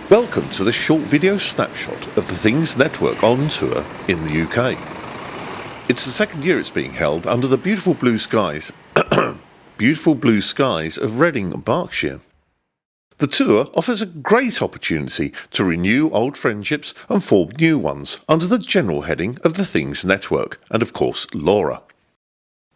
Welcome to this short video snapshot of the Things Network on tour in the UK. It's the second year it's being held under the beautiful blue skies of Reading, Berkshire. The tour offers a great opportunity to renew old friendships and form new ones under the general heading of the Things Network and of course LoRa.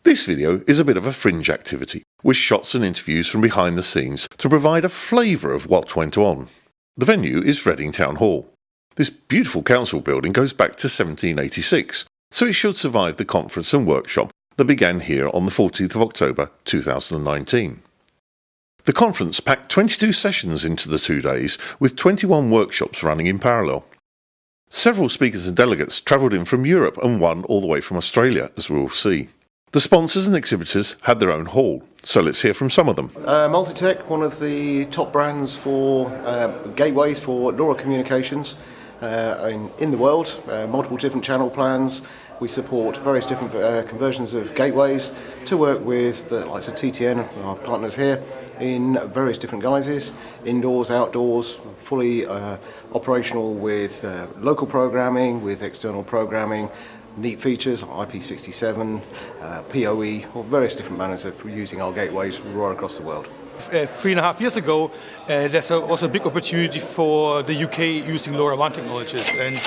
This video is a bit of a fringe activity with shots and interviews from behind the scenes to provide a flavour of what went on. The venue is Reading Town Hall. This beautiful council building goes back to 1786, so it should survive the conference and workshop that began here on the 14th of October 2019. The conference packed 22 sessions into the 2 days, with 21 workshops running in parallel. Several speakers and delegates travelled in from Europe and one all the way from Australia, as we will see. The sponsors and exhibitors had their own hall, so let's hear from some of them. Multitech, one of the top brands for gateways for LoRa communications in the world, multiple different channel plans. We support various different conversions of gateways to work with the likes of TTN, our partners here, in various different guises, indoors, outdoors, fully operational with local programming, with external programming, neat features, IP67, PoE, or various different manners of using our gateways right across the world. 3.5 years ago, there's also a big opportunity for the UK using LoRaWAN technologies. And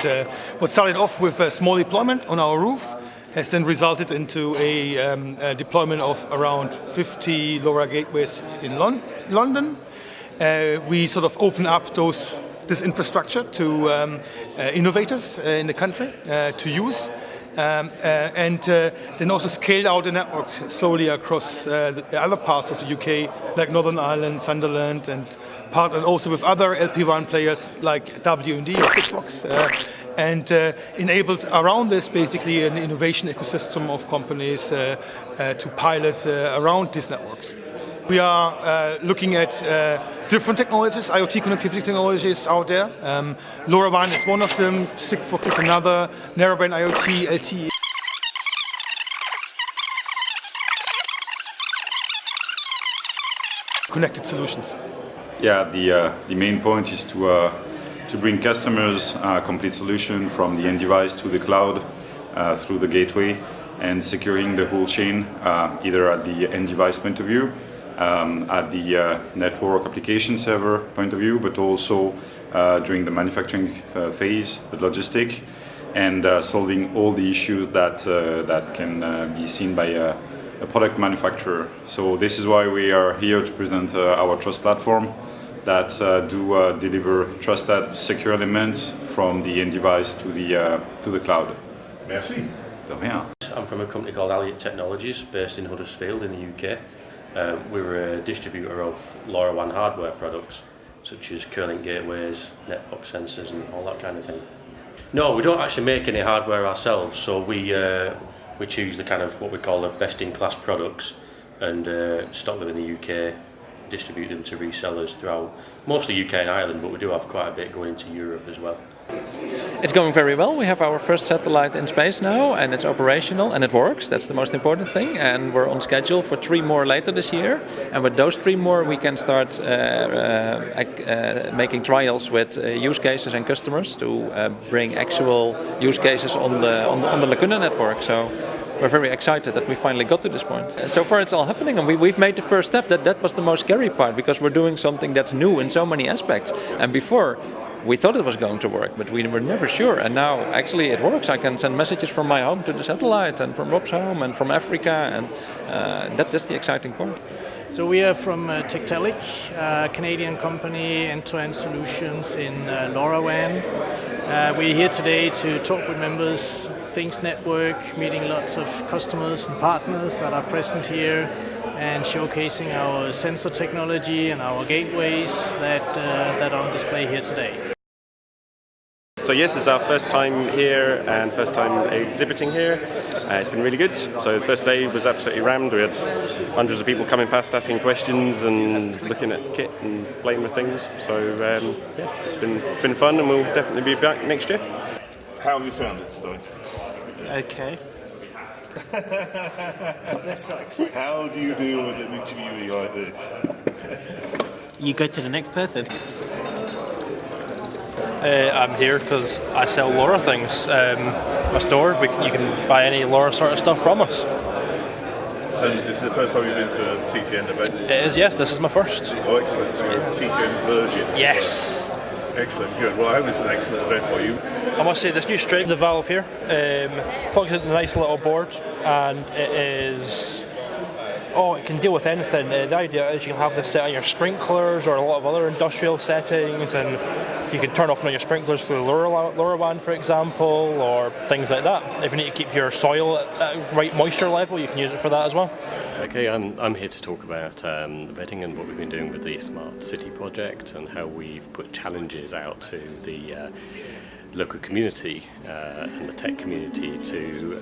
what started off with a small deployment on our roof has then resulted into a deployment of around 50 LoRa gateways in London. We sort of open up this infrastructure to innovators in the country to use. And then also scaled out the network slowly across the other parts of the UK, like Northern Ireland, Sunderland, and partnered also with other LPWAN players like WMD or Sigfox, and enabled around this basically an innovation ecosystem of companies to pilot around these networks. We are looking at different technologies, IoT connectivity technologies out there. LoRaWAN is one of them, Sigfox is another, narrowband IoT, LTE. Connected solutions. Yeah, the main point is to bring customers a complete solution from the end device to the cloud through the gateway and securing the whole chain, either at the end device point of view, at the network application server point of view, but also during the manufacturing phase, the logistic, and solving all the issues that can be seen by a product manufacturer. So this is why we are here to present our trust platform that do deliver trusted, secure elements from the end device to the cloud. Merci. De rien. I'm from a company called Alliot Technologies, based in Huddersfield in the UK. We're a distributor of LoRaWAN hardware products, such as current gateways, network sensors and all that kind of thing. No, we don't actually make any hardware ourselves, so we choose the kind of what we call the best-in-class products and stock them in the UK, distribute them to resellers throughout mostly UK and Ireland, but we do have quite a bit going into Europe as well. It's going very well. We have our first satellite in space now and it's operational and it works. That's the most important thing, and we're on schedule for 3 more later this year, and with those 3 more we can start making trials with use cases and customers to bring actual use cases on the Lacuna network. So we're very excited that we finally got to this point. So far it's all happening, and we've made the first step. That was the most scary part, because we're doing something that's new in so many aspects, and before we thought it was going to work, but we were never sure, and now actually it works. I can send messages from my home to the satellite, and from Rob's home, and from Africa, and that's the exciting part. So we are from Tectelic, a Canadian company, end-to-end solutions in LoRaWAN. We're here today to talk with members of Things Network, meeting lots of customers and partners that are present here, and showcasing our sensor technology and our gateways that are on display here today. So yes, it's our first time here and first time exhibiting here. It's been really good. So the first day was absolutely rammed. We had hundreds of people coming past asking questions and looking at kit and playing with things. So yeah, it's been fun, and we'll definitely be back next year. How have you found it today? Okay. How do you deal with an interviewee like this? You go to the next person. I'm here because I sell LoRa things. My store, you can buy any LoRa sort of stuff from us. And this is the first time you've been to a TTN event? It is, yes, this is my first. Oh, excellent. So you're a TTN virgin? Yes. Excellent, good. Well, I hope it's an excellent event for you. I must say, this new straight, the valve here, plugs into a nice little board, and it is... Oh, it can deal with anything. The idea is you can have this set on your sprinklers or a lot of other industrial settings, and you can turn off and on your sprinklers for the LoRaWAN, for example, or things like that. If you need to keep your soil at right moisture level, you can use it for that as well. Okay, I'm here to talk about the vetting and what we've been doing with the Smart City project and how we've put challenges out to the local community and the tech community to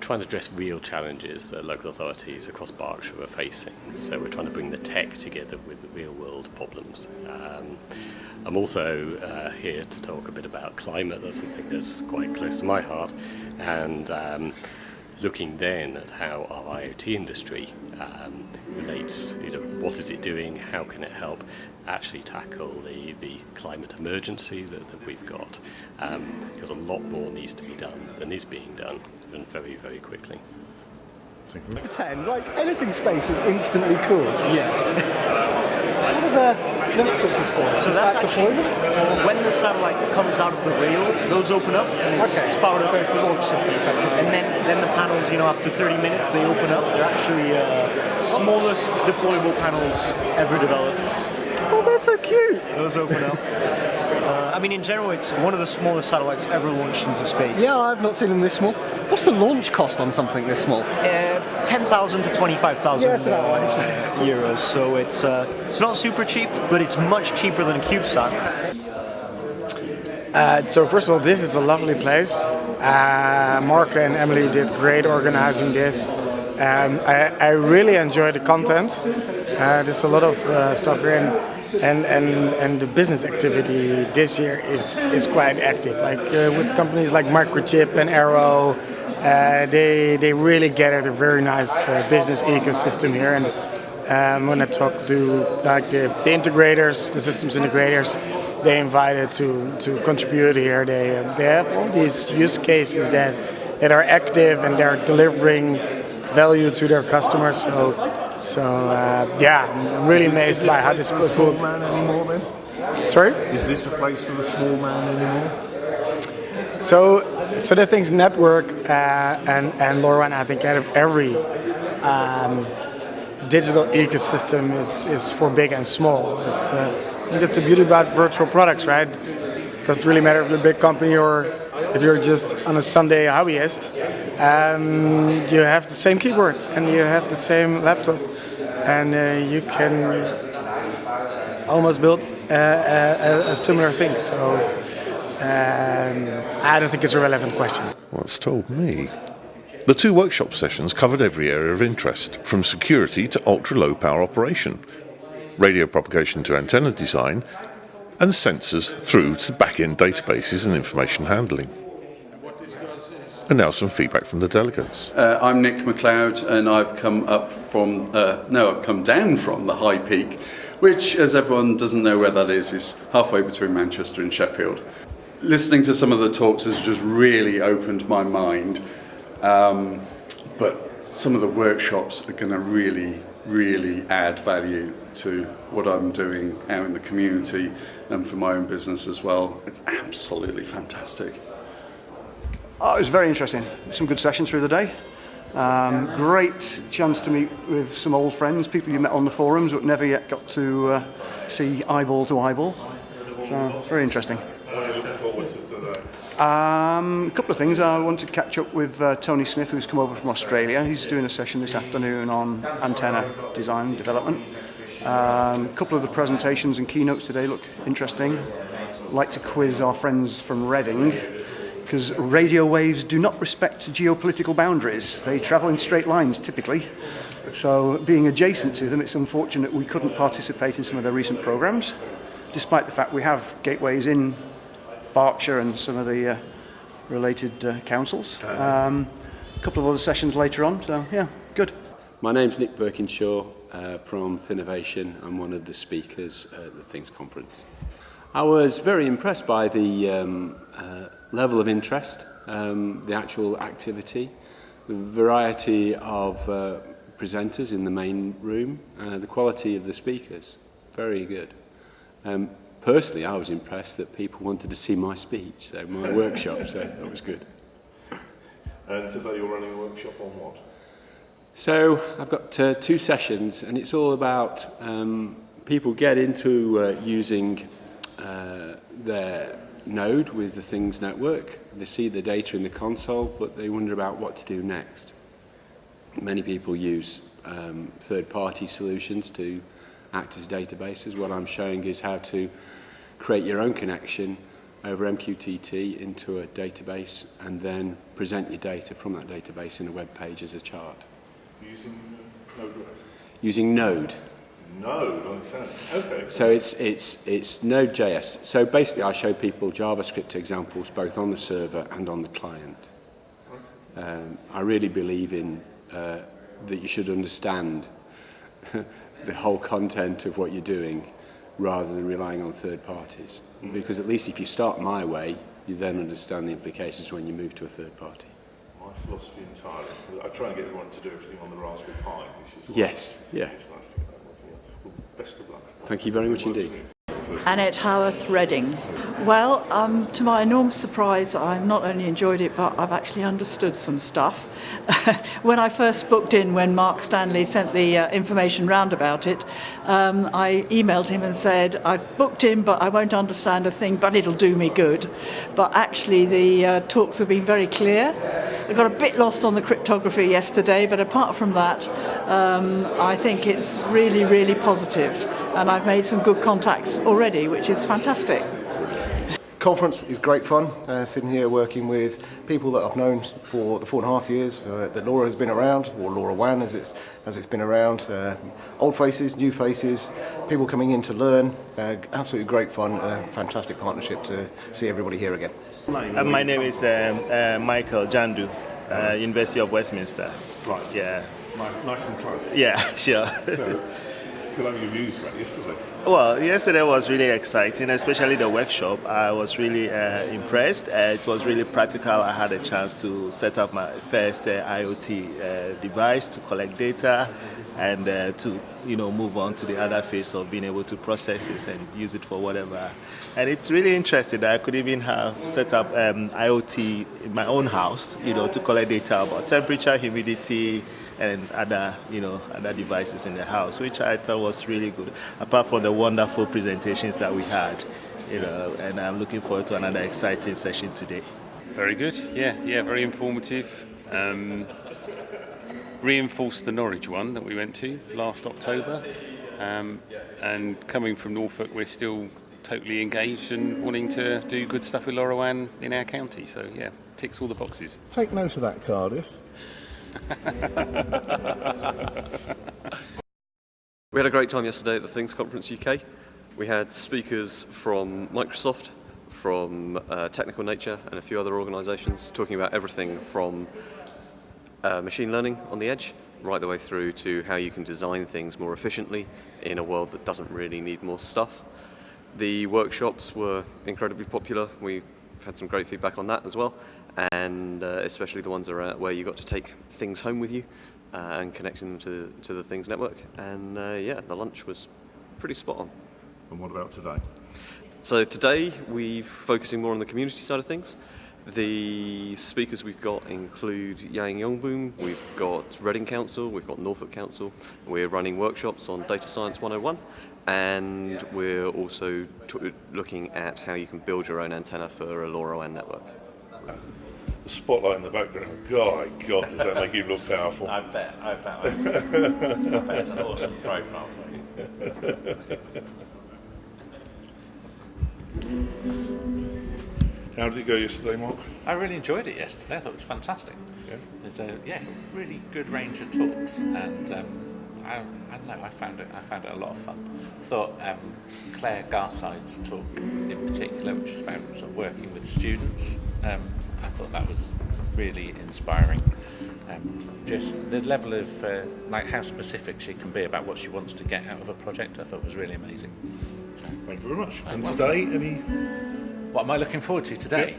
try and address real challenges that local authorities across Berkshire are facing. So we're trying to bring the tech together with the real world problems. I'm also here to talk a bit about climate. That's something that's quite close to my heart, and looking then at how our IoT industry relates, what is it doing, how can it help actually tackle the climate emergency that we've got, because a lot more needs to be done than is being done, and very, very quickly. Pretend like anything space is instantly cool. Yeah. What are the limit switches for? So that's actually when the satellite comes out of the rail, those open up and it's powered up. So it's the launch system effectively. And then the panels, after 30 minutes they open up. They're actually smallest deployable panels ever developed. Oh, they're so cute. Those open up. In general, it's one of the smallest satellites ever launched into space. Yeah, I've not seen them this small. What's the launch cost on something this small? 10,000 to 25,000 euros. So it's not super cheap, but it's much cheaper than a CubeSat. So first of all, this is a lovely place. Mark and Emily did great organizing this. I really enjoy the content. There's a lot of stuff here, and the business activity this year is quite active. Like with companies like Microchip and Arrow, they really gathered a very nice business ecosystem here. And when I talk to like the integrators, the systems integrators, they invited to contribute here. They have all these use cases that are active and they're delivering value to their customers. So I'm really amazed by how this is small man anymore then? Sorry? Is this a place for the small man anymore? So the TheThingsNetwork and LoRaWAN, I think out of every digital ecosystem is for big and small. I think that's the beauty about virtual products, right? It doesn't really matter if you're a big company or if you're just on a Sunday hobbyist. You have the same keyboard and you have the same laptop, and you can almost build a similar thing. So I don't think it's a relevant question. Well, it's told me. The two workshop sessions covered every area of interest, from security to ultra-low power operation, radio propagation to antenna design, and sensors through to back-end databases and information handling. And now some feedback from the delegates. I'm Nick McLeod, and I've come down from the High Peak, which, as everyone doesn't know where that is halfway between Manchester and Sheffield. Listening to some of the talks has just really opened my mind, but some of the workshops are going to really add value to what I'm doing out in the community and for my own business as well. It's absolutely fantastic. It was very interesting. Some good sessions through the day. Great chance to meet with some old friends, people you met on the forums but never yet got to see eyeball to eyeball. So, very interesting. What are you looking forward to today? A couple of things. I want to catch up with Tony Smith, who's come over from Australia. He's doing a session this afternoon on antenna design and development. A couple of the presentations and keynotes today look interesting. I'd like to quiz our friends from Reading, because radio waves do not respect geopolitical boundaries. They travel in straight lines, typically. So being adjacent to them, it's unfortunate we couldn't participate in some of their recent programs, despite the fact we have gateways in Berkshire and some of the related councils. A couple of other sessions later on, so yeah, good. My name's Nick Birkinshaw from TheInnovation. I'm one of the speakers at the Things Conference. I was very impressed by the level of interest, the actual activity, the variety of presenters in the main room, the quality of the speakers, very good. Personally, I was impressed that people wanted to see my speech, so my workshop, so that was good. And today you're running a workshop on what? So I've got 2 sessions, and it's all about people get into using their node with the Things Network. They see the data in the console, but they wonder about what to do next. Many people use third-party solutions to act as databases. What I'm showing is how to create your own connection over MQTT into a database and then present your data from that database in a web page as a chart. Using Node? Using Node. Node, I understand. Okay. So it's Node.js. So basically I show people JavaScript examples both on the server and on the client. I really believe in that you should understand the whole content of what you're doing rather than relying on third parties. Because at least if you start my way, you then understand the implications when you move to a third party. My philosophy entirely. I try and get everyone to do everything on the Raspberry Pi. Which is yes, yeah. It's nice to get that working. Well, best of luck. Thank you very much indeed. Annette Howarth, Reading. Well, to my enormous surprise, I not only enjoyed it, but I've actually understood some stuff. When I first booked in, when Mark Stanley sent the information round about it, I emailed him and said, I've booked in, but I won't understand a thing, but it'll do me good. But actually, the talks have been very clear. I got a bit lost on the cryptography yesterday, but apart from that, I think it's really, really positive. And I've made some good contacts already, which is fantastic. Conference is great fun, sitting here working with people that I've known for the 4.5 years that LoRa has been around, or LoRaWAN as it's been around. Old faces, new faces, people coming in to learn. Absolutely great fun and a fantastic partnership to see everybody here again. My name is Michael Jandu, University of Westminster. Right. Yeah. Nice and close. Yeah, sure. Could have your views about yesterday? Well, yesterday was really exciting, especially the workshop. I was really impressed. It was really practical. I had a chance to set up my first IoT device to collect data and to move on to the other phase of being able to process it and use it for whatever. And it's really interesting that I could even have set up IoT in my own house, to collect data about temperature, humidity, and other devices in the house, which I thought was really good. Apart from the wonderful presentations that we had, and I'm looking forward to another exciting session today. Very good. Yeah, very informative. Reinforced the Norwich one that we went to last October, and coming from Norfolk, we're still totally engaged and wanting to do good stuff with LoRaWAN in our county. So yeah, ticks all the boxes. Take note of that, Cardiff. We had a great time yesterday at the Things Conference UK. We had speakers from Microsoft, from Technical Nature and a few other organisations talking about everything from machine learning on the edge right the way through to how you can design things more efficiently in a world that doesn't really need more stuff. The workshops were incredibly popular. We've had some great feedback on that as well, and especially the ones where you got to take things home with you and connecting them to the Things Network. And yeah, the lunch was pretty spot on. And what about today? So today we're focusing more on the community side of things. The speakers we've got include Yang Yongboom, we've got Reading Council, we've got Norfolk Council. We're running workshops on Data Science 101, and we're also looking at how you can build your own antenna for a LoRaWAN network. The spotlight in the background, God, does that make you look powerful? I bet. I bet it's an awesome profile for you. How did it go yesterday, Mark? I really enjoyed it yesterday. I thought it was fantastic. Yeah. There's a really good range of talks, and I don't know. I found it a lot of fun. I thought Claire Garside's talk in particular, which was about sort of working with students, I thought that was really inspiring. Just the level of like how specific she can be about what she wants to get out of a project, I thought was really amazing. Thank you very much. And today, any... What am I looking forward to today?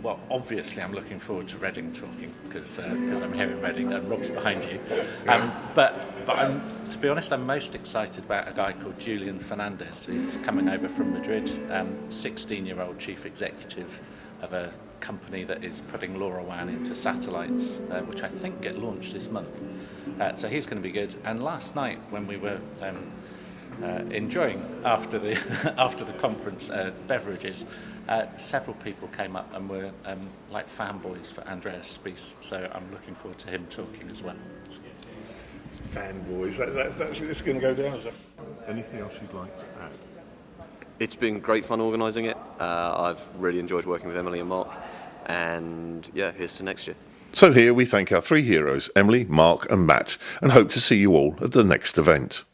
Well, obviously I'm looking forward to Reading talking because I'm here in Reading and Rob's behind you. But I'm, to be honest, I'm most excited about a guy called Julian Fernandez who's coming over from Madrid, 16-year-old chief executive of a company that is putting LoRaWAN into satellites, which I think get launched this month. So he's going to be good. And last night when we were enjoying after the after the conference beverages, several people came up and were like fanboys for Andreas Spies, so I'm looking forward to him talking as well. Fanboys, that's going to go down as a... Anything else you'd like to add? It's been great fun organising it. I've really enjoyed working with Emily and Mark, and yeah, here's to next year. So here we thank our three heroes, Emily, Mark and Matt, and hope to see you all at the next event.